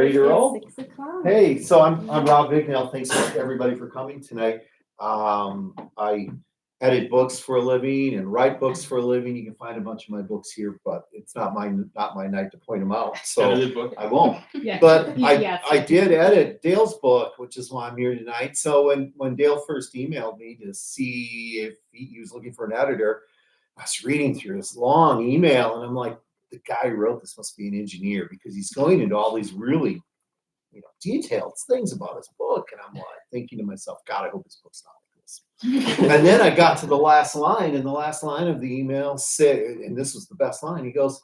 Ready to roll? 6 o'clock. Hey, so I'm Rob Bignell. Thanks everybody for coming tonight. I edit books for a living and write books for a living. You can find a bunch of my books here, but it's not my night to point them out. So Edited book. I won't. Yeah. But Yes. I did edit Dale's book, which is why I'm here tonight. So when Dale first emailed me to see if he was looking for an editor, I was reading through this long email and I'm like, the guy who wrote this must be an engineer because he's going into all these really, detailed things about his book. And I'm like thinking to myself, God, I hope his book's not like this. And then I got to the last line, and the last line of the email said, and this was the best line. He goes,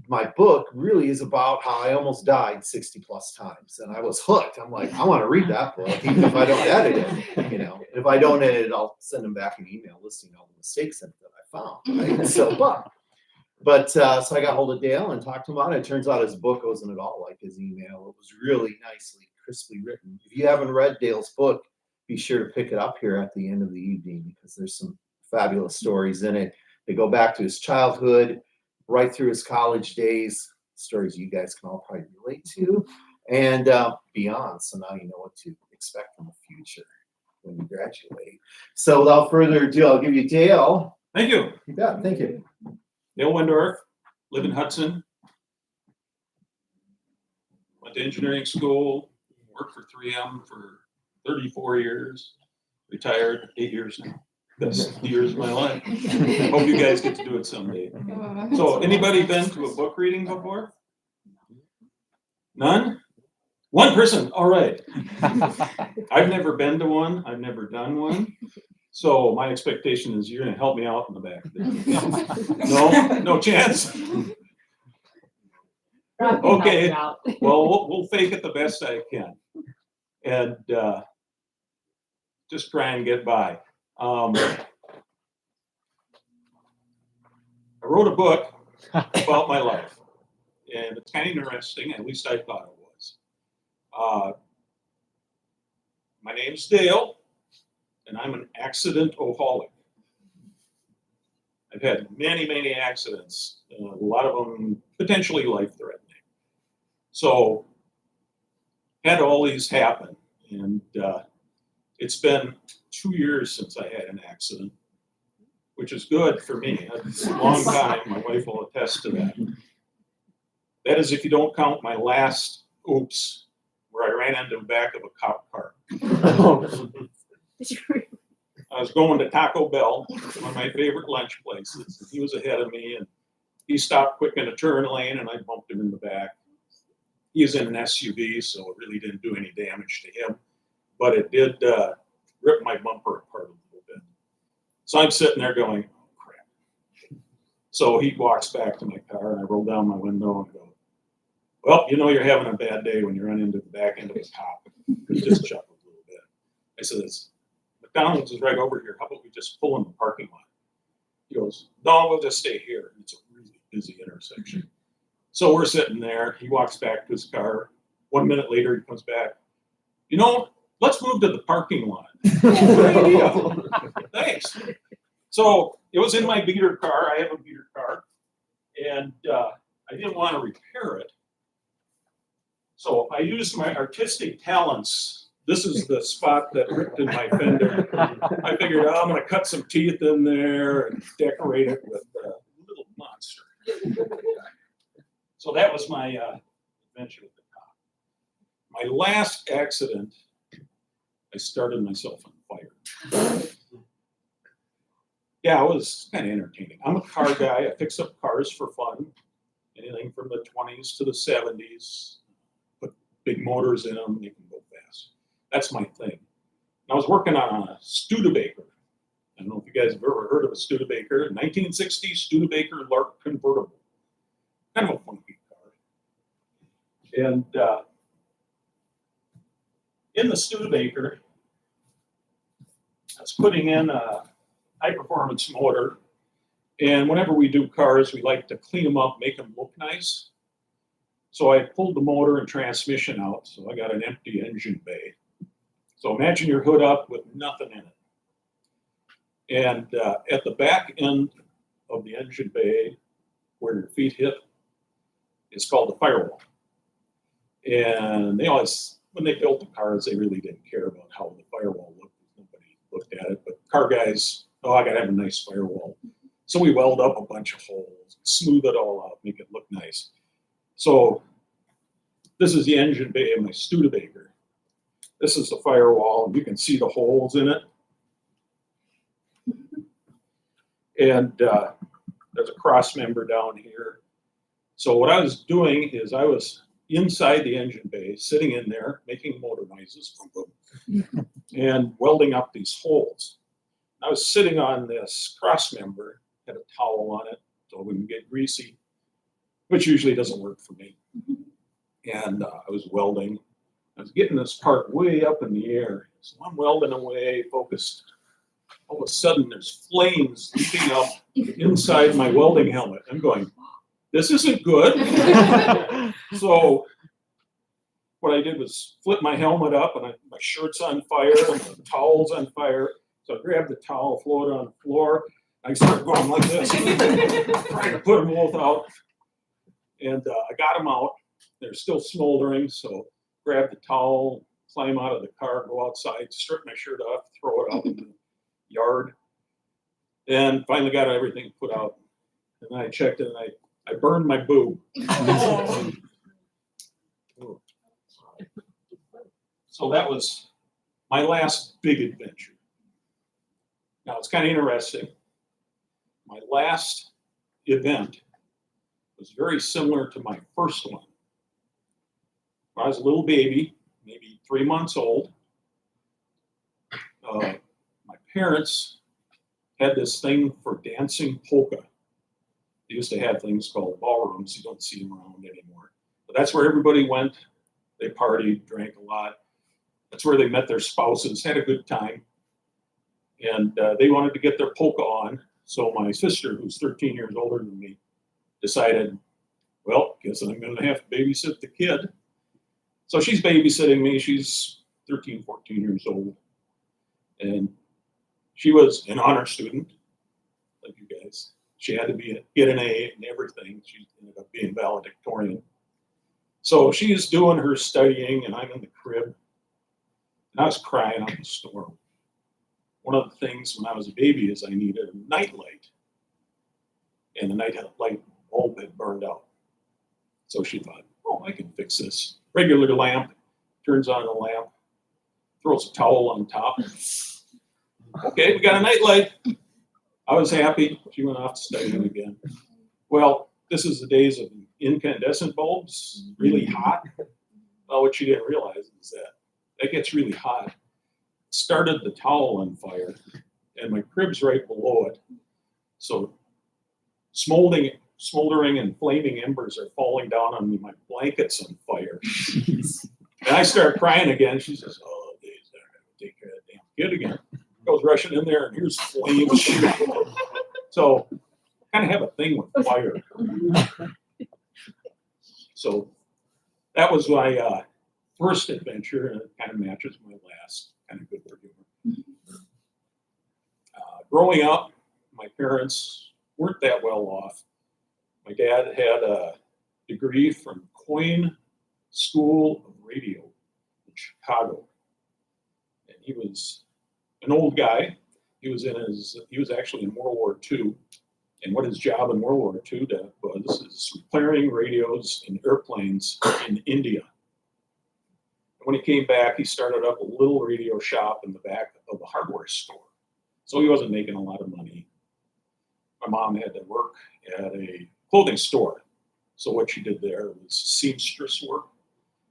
my book really is about how I almost died 60 plus times. And I was hooked. I'm like, I want to read that book, even if I don't edit it, If I don't edit it, I'll send him back an email listing all the mistakes that I found. Right? So I got hold of Dale and talked to him about it. It turns out his book wasn't at all like his email. It was really nicely, crisply written. If you haven't read Dale's book, be sure to pick it up here at the end of the evening because there's some fabulous stories in it. They go back to his childhood, right through his college days, stories you guys can all probably relate to, and beyond. So now you know what to expect in the future when you graduate. So without further ado, I'll give you Dale. Thank you. You bet. Thank you. Dale Wendorff, live in Hudson. Went to engineering school, worked for 3M for 34 years, retired 8 years now. Best years of my life. Hope you guys get to do it someday. So anybody been to a book reading before? None? One person, all right. I've never been to one, I've never done one. So my expectation is you're gonna help me out in the back there. No chance? Okay, well, we'll fake it the best I can. And just try and get by. I wrote a book about my life, and it's kind of interesting, at least I thought it was. My name's Dale, and I'm an accident-oholic. I've had many, many accidents, a lot of them potentially life-threatening. So, had all these happen, and it's been 2 years since I had an accident, which is good for me. It's a long time. My wife will attest to that. That is if you don't count my last oops, where I ran into the back of a cop car. I was going to Taco Bell, one of my favorite lunch places. He was ahead of me, and he stopped quick in a turn lane, and I bumped him in the back. He was in an SUV, so it really didn't do any damage to him, but it did rip my bumper apart a little bit. So I'm sitting there going, oh, crap. So he walks back to my car, and I roll down my window and go, well, you're having a bad day when you run into the back end of a cop. He just chuckled a little bit. I said, McDonald's is right over here. How about we just pull in the parking lot? He goes, no, we'll just stay here. It's a really busy intersection. So we're sitting there. He walks back to his car. 1 minute later, he comes back. Let's move to the parking lot. Good idea. Thanks. So it was in my beater car. I have a beater car. And I didn't want to repair it. So I used my artistic talents. This is the spot that ripped in my fender. I figured, I'm going to cut some teeth in there and decorate it with a little monster. So that was my adventure with the cop. My last accident, I started myself on fire. Yeah, it was kind of entertaining. I'm a car guy. I fix up cars for fun. Anything from the 20s to the 70s. Put big motors in them, make them go fast. That's my thing. I was working on a Studebaker. I don't know if you guys have ever heard of a Studebaker. 1960 Studebaker Lark convertible. Kind of a funky car. And in the Studebaker, I was putting in a high-performance motor. And whenever we do cars, we like to clean them up, make them look nice. So I pulled the motor and transmission out. So I got an empty engine bay. So imagine your hood up with nothing in it. And at the back end of the engine bay, where your feet hit, is called the firewall. And they always, when they built the cars, they really didn't care about how the firewall looked. Nobody looked at it, but car guys, oh, I gotta have a nice firewall. So we weld up a bunch of holes, smooth it all out, make it look nice. So this is the engine bay of my Studebaker. This is the firewall, and you can see the holes in it. And there's a cross member down here. So what I was doing is I was inside the engine bay, sitting in there, making motor noises, boom, boom, and welding up these holes. I was sitting on this cross member, had a towel on it so it wouldn't get greasy, which usually doesn't work for me. And I was welding. I was getting this part way up in the air. So I'm welding away, focused. All of a sudden, there's flames leaping up inside my welding helmet. I'm going, this isn't good. So what I did was flip my helmet up, and my shirt's on fire, and the towel's on fire. So I grabbed the towel, throw it on the floor. I started going like this, trying to put them both out. And I got them out. They're still smoldering, so grab the towel, climb out of the car, go outside, strip my shirt off, throw it out in the yard. And finally got everything put out. And then I checked it, and I burned my boob. So that was my last big adventure. Now it's kind of interesting. My last event was very similar to my first one. I was a little baby, maybe 3 months old. My parents had this thing for dancing polka. They used to have things called ballrooms. You don't see them around anymore. But that's where everybody went. They partied, drank a lot. That's where they met their spouses, had a good time. And they wanted to get their polka on. So my sister, who's 13 years older than me, decided, well, guess I'm going to have to babysit the kid. So she's babysitting me. She's 13, 14 years old. And she was an honor student, like you guys. She had to get an A and everything. She ended up being valedictorian. So she's doing her studying, and I'm in the crib. And I was crying up a storm. One of the things when I was a baby is I needed a nightlight. And the nightlight bulb had burned out. So she thought, oh, I can fix this. Regular lamp, turns on the lamp, throws a towel on top. Okay, we got a nightlight. I was happy. She went off to studying again. Well, this is the days of incandescent bulbs, really hot. Well, what she didn't realize is that it gets really hot. Started the towel on fire, and my crib's right below it. So smoldering and flaming embers are falling down on me. My blanket's on fire. And I start crying again. She says, oh, days, I gotta take care of that damn kid again. Goes rushing in there, and here's flames. So I kind of have a thing with fire. So that was my first adventure, and it kind of matches my last. Kind of good for humor. Growing up, my parents weren't that well off. My dad had a degree from Coyne School of Radio in Chicago, and he was an old guy. He was actually in World War II, and what his job in World War II was is repairing radios in airplanes in India. When he came back, he started up a little radio shop in the back of a hardware store. So he wasn't making a lot of money. My mom had to work at a clothing store. So what she did there was seamstress work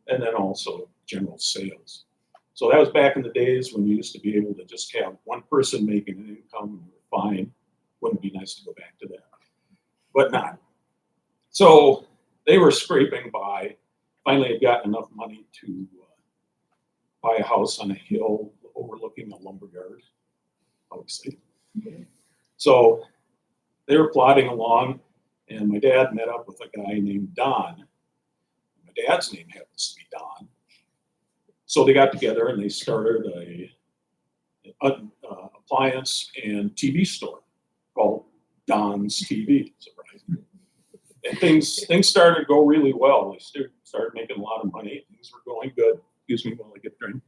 and then also general sales. So that was back in the days when you used to be able to just have one person making an income and you're fine. Wouldn't be nice to go back to that, but not. So they were scraping by. Finally had gotten enough money to buy a house on a hill overlooking a lumberyard. How exciting. So they were plodding along, and my dad met up with a guy named Don. My dad's name happens to be Don. So they got together and they started an appliance and TV store called Don's TV, surprisingly. And things started to go really well. They started making a lot of money. Excuse me while I get a drink.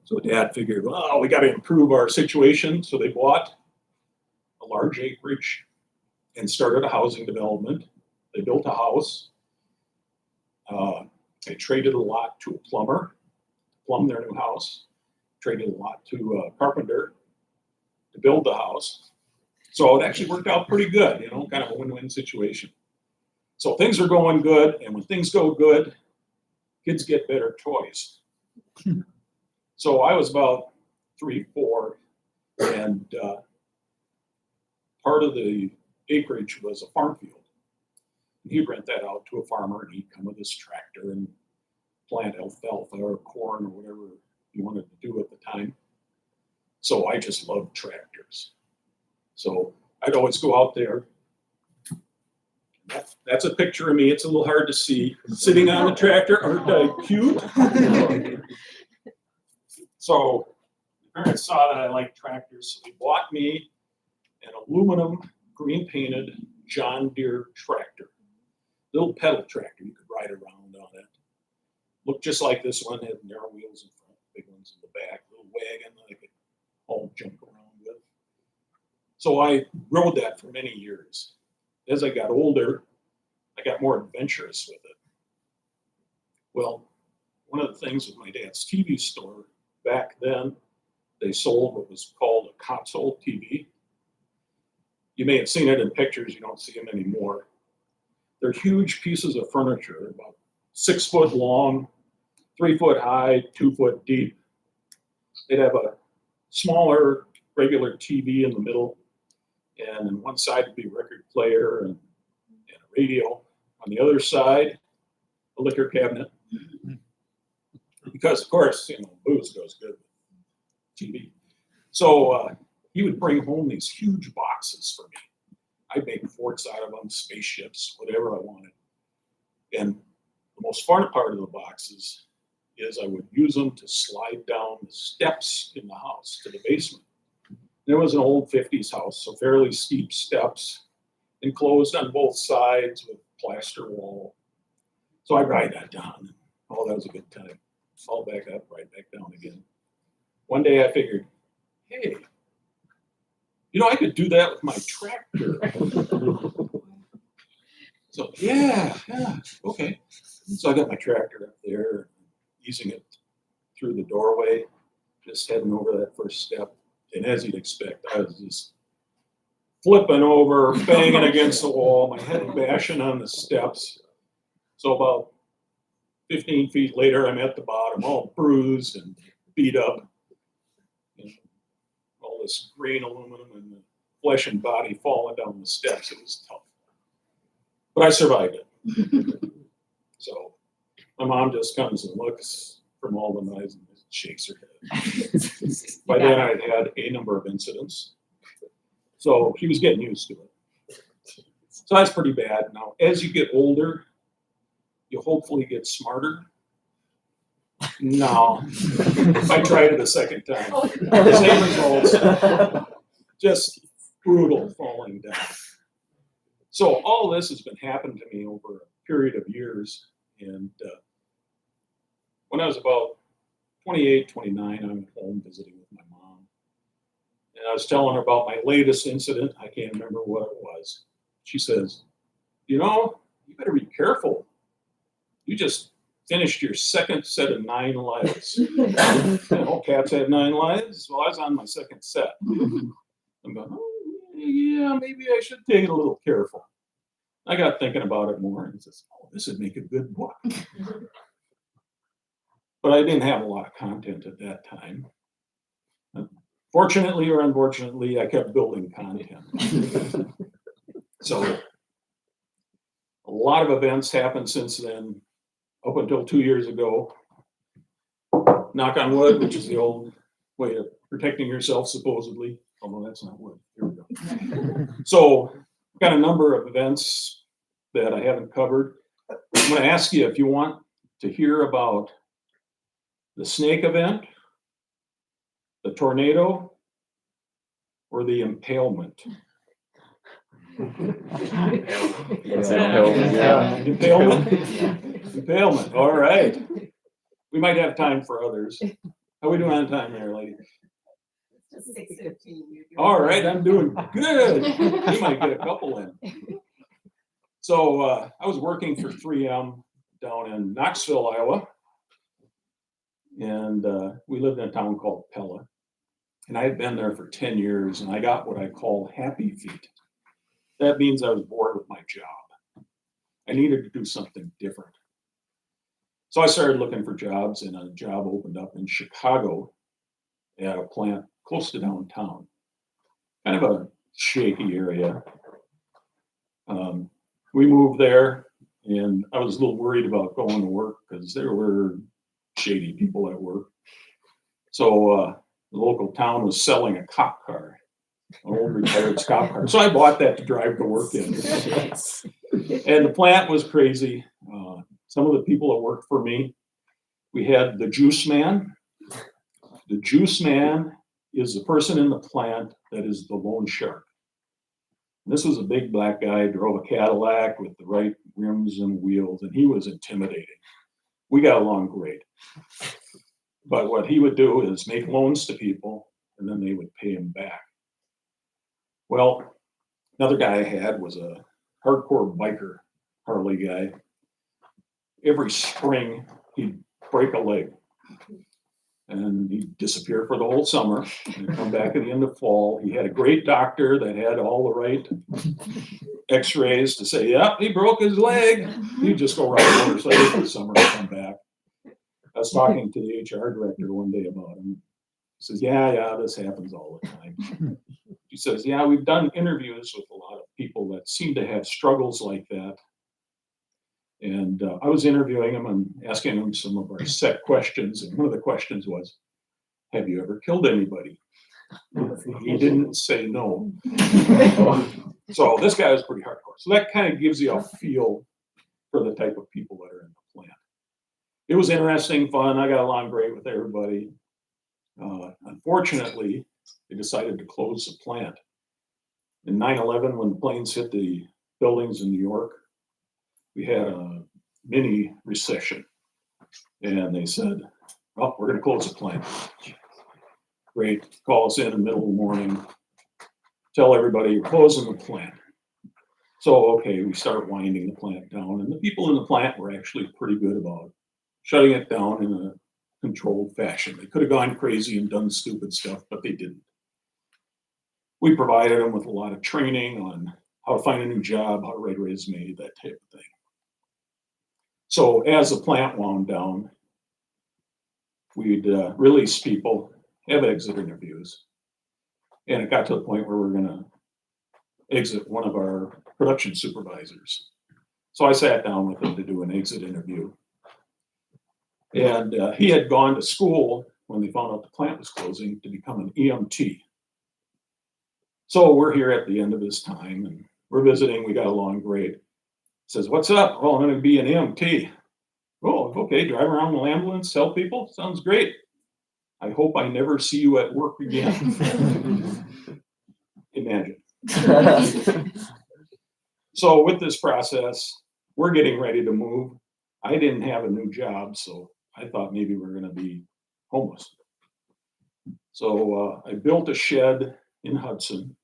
So Dad figured, well, we got to improve our situation. So they bought a large acreage and started a housing development. They built a house. They traded a lot to a plumber to plumb their new house. Traded a lot to a carpenter to build the house. So it actually worked out pretty good, you know, kind of a win-win situation. So things are going good, and when things go good, kids get better toys. So I was about 3, 4, and part of the acreage was a farm field. And he'd rent that out to a farmer, and he'd come with his tractor and plant alfalfa or corn or whatever he wanted to do at the time. So I just loved tractors. So I'd always go out there. That's a picture of me. It's a little hard to see. Sitting on the tractor. Aren't I cute? So my parents saw that I liked tractors, so they bought me an aluminum green painted John Deere tractor. Little pedal tractor, you could ride around on it. Looked just like this one, had narrow wheels in front, big ones in the back, little wagon that I could all jump around with. So I rode that for many years. As I got older, I got more adventurous with it. Well, one of the things with my dad's TV store, back then, they sold what was called a console TV. You may have seen it in pictures, you don't see them anymore. They're huge pieces of furniture, about 6 foot long, 3 foot high, 2 foot deep. They'd have a smaller regular TV in the middle, and on one side would be a record player and a radio. On the other side, a liquor cabinet. Because of course, you know, booze goes good with TV. So he would bring home these huge boxes for me. I'd make forts out of them, spaceships, whatever I wanted. And the most fun part of the boxes is I would use them to slide down the steps in the house to the basement. There was an old 50s house, so fairly steep steps, enclosed on both sides with plaster wall. So I'd ride that down. Oh, that was a good time. Fall back up, right back down again. One day I figured, hey, you know, I could do that with my tractor. So yeah, okay. So I got my tractor up there, easing it through the doorway, just heading over that first step. And as you'd expect, I was just flipping over, banging against the wall, my head bashing on the steps. So about 15 feet later, I'm at the bottom, all bruised and beat up. And all this green aluminum and the flesh and body falling down the steps. It was tough. But I survived it. So my mom just comes and looks from all the knives and shakes her head. By then I'd had a number of incidents. So she was getting used to it. So that's pretty bad. Now, as you get older, you hopefully get smarter. No, I tried it a second time. The same results, just brutal falling down. So all this has been happening to me over a period of years. And when I was about 28, 29, I'm at home visiting with my mom. And I was telling her about my latest incident. I can't remember what it was. She says, you know, you better be careful. You just finished your second set of 9 lives. You know, cats have 9 lives. Well, I was on my second set. I'm going, oh, yeah, maybe I should take it a little careful. I got thinking about it more and says, oh, this would make a good book. But I didn't have a lot of content at that time. Fortunately or unfortunately, I kept building content. So a lot of events happened since then, up until 2 years ago. Knock on wood, which is the old way of protecting yourself, supposedly. Although that's not wood. Here we go. So I've got a number of events that I haven't covered. I'm going to ask you if you want to hear about the snake event, the tornado, or the impalement. Yeah. Impalement. All right. We might have time for others. How we doing on time there, lady? 6:15. All right, I'm doing good. You might get a couple in. So I was working for 3M down in Knoxville, Iowa. And we lived in a town called Pella. And I had been there for 10 years, and I got what I call happy feet. That means I was bored with my job. I needed to do something different. So I started looking for jobs, and a job opened up in Chicago at a plant close to downtown. Kind of a shaky area. We moved there, and I was a little worried about going to work because there were shady people at work. So the local town was selling a cop car, an old retired cop car. So I bought that to drive to work in. And the plant was crazy. Some of the people that worked for me, we had the juice man. The juice man is the person in the plant that is the loan shark. And this was a big black guy, drove a Cadillac with the right rims and wheels, and he was intimidating. We got along great. But what he would do is make loans to people, and then they would pay him back. Well, another guy I had was a hardcore biker, Harley guy. Every spring, he'd break a leg, and he'd disappear for the whole summer, and come back at the end of fall. He had a great doctor that had all the right x-rays to say, yep, he broke his leg. He'd just go ride a motorcycle for the summer and come back. I was talking to the HR director one day about him. He says, yeah, this happens all the time. He says, yeah, we've done interviews with a lot of people that seem to have struggles like that. And I was interviewing him and asking him some of our set questions. And one of the questions was, have you ever killed anybody? He didn't say no. So this guy was pretty hardcore. So that kind of gives you a feel for the type of people that are in the plant. It was interesting, fun. I got along great with everybody. Unfortunately, they decided to close the plant. In 9/11, when the planes hit the buildings in New York, we had a mini recession. And they said, oh, we're going to close the plant. Great. Call us in the middle of the morning. Tell everybody you're closing the plant. So, okay, we start winding the plant down. And the people in the plant were actually pretty good about shutting it down in a controlled fashion. They could have gone crazy and done stupid stuff, but they didn't. We provided them with a lot of training on how to find a new job, how to write a resume, that type of thing. So as the plant wound down, we'd release people, have exit interviews. And it got to the point where we're going to exit one of our production supervisors. So I sat down with him to do an exit interview. And he had gone to school when they found out the plant was closing to become an EMT. So we're here at the end of his time and we're visiting. We got along great. Says, what's up? Oh, I'm going to be an EMT. Oh, okay, drive around in an ambulance, help people. Sounds great. I hope I never see you at work again. Imagine. So with this process, we're getting ready to move. I didn't have a new job, so I thought maybe we're going to be homeless. So I built a shed in Hudson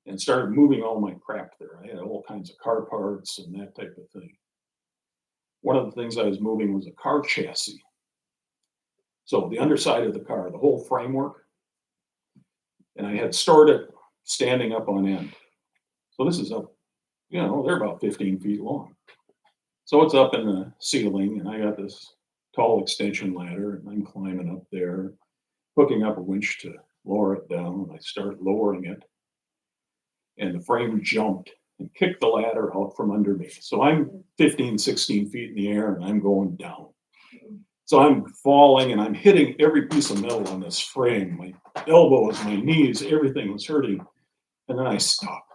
and started moving all my crap there. I had all kinds of car parts and that type of thing. One of the things I was moving was a car chassis. So the underside of the car, the whole framework, and I had stored it standing up on end. So this is up, they're about 15 feet long. So it's up in the ceiling, and I got this tall extension ladder, and I'm climbing up there, hooking up a winch to lower it down, and I start lowering it. And the frame jumped and kicked the ladder out from under me. So I'm 15, 16 feet in the air, and I'm going down. So I'm falling, and I'm hitting every piece of metal on this frame. My elbows, my knees, everything was hurting. And then I stop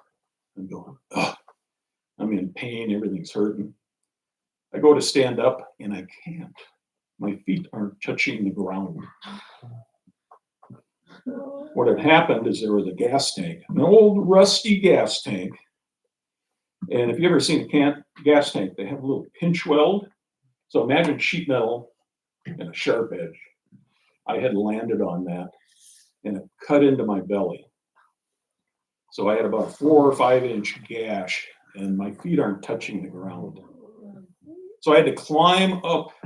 and go, ugh. I'm in pain, everything's hurting. I go to stand up, and I can't. My feet aren't touching the ground. What had happened is there was a gas tank, an old rusty gas tank And if you ever seen a gas tank, they have a little pinch weld. So imagine sheet metal and a sharp edge. I had landed on that and it cut into my belly. So I had about a 4 or 5 inch gash and my feet aren't touching the ground. So I had to climb up